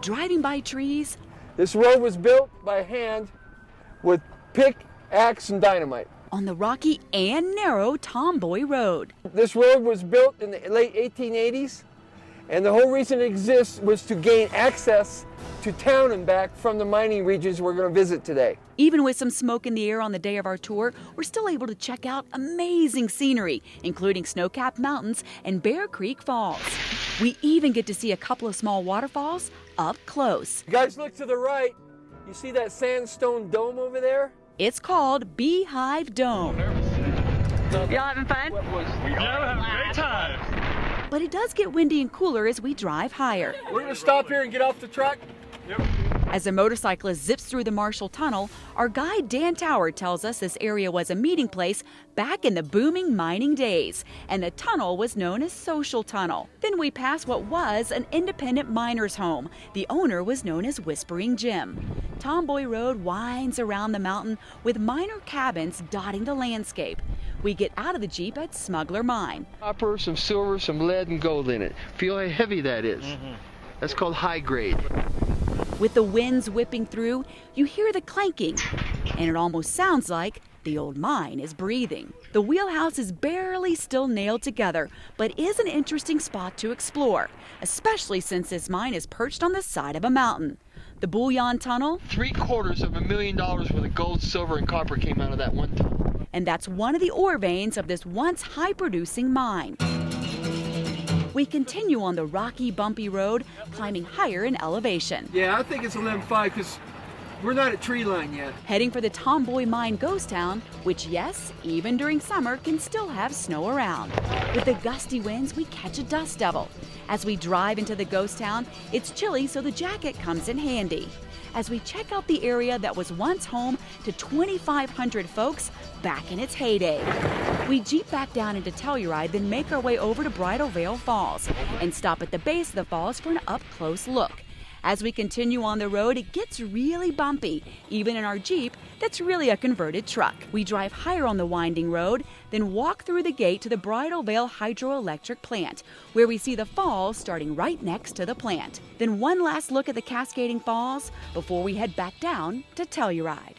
driving by trees. This road was built by hand with pick, axe, and dynamite. On the rocky and narrow Tomboy Road. This road was built in the late 1880s, and the whole reason it exists was to gain access to town and back from the mining regions we're going to visit today. Even with some smoke in the air on the day of our tour, we're still able to check out amazing scenery, including snow-capped mountains and Bear Creek Falls. We even get to see a couple of small waterfalls up close. You guys look to the right. You see that sandstone dome over there? It's called Beehive Dome. Y'all having fun? We are having a great time. But it does get windy and cooler as we drive higher. We're going to stop here and get off the truck. Yep. As a motorcyclist zips through the Marshall Tunnel, our guide Dan Tower tells us this area was a meeting place back in the booming mining days, and the tunnel was known as Social Tunnel. Then we pass what was an independent miner's home. The owner was known as Whispering Jim. Tomboy Road winds around the mountain with miner cabins dotting the landscape. We get out of the Jeep at Smuggler Mine. Copper, some silver, some lead, and gold in it. Feel how heavy that is. That's called high grade. With the winds whipping through, you hear the clanking, and it almost sounds like the old mine is breathing. The wheelhouse is barely still nailed together, but is an interesting spot to explore, especially since this mine is perched on the side of a mountain. The Bullion Tunnel, $750,000 worth of gold, silver, and copper came out of that one tunnel. And that's one of the ore veins of this once high-producing mine. We continue on the rocky, bumpy road, climbing higher in elevation. Yeah, I think it's 11.5 because we're not at tree line yet. Heading for the Tomboy Mine ghost town, which, yes, even during summer can still have snow around. With the gusty winds, we catch a dust devil. As we drive into the ghost town, it's chilly, so the jacket comes in handy. As we check out the area that was once home to 2,500 folks back in its heyday. We jeep back down into Telluride, then make our way over to Bridal Veil Falls and stop at the base of the falls for an up-close look. As we continue on the road, it gets really bumpy, even in our Jeep that's really a converted truck. We drive higher on the winding road, then walk through the gate to the Bridal Veil hydroelectric plant, where we see the falls starting right next to the plant. Then one last look at the cascading falls before we head back down to Telluride.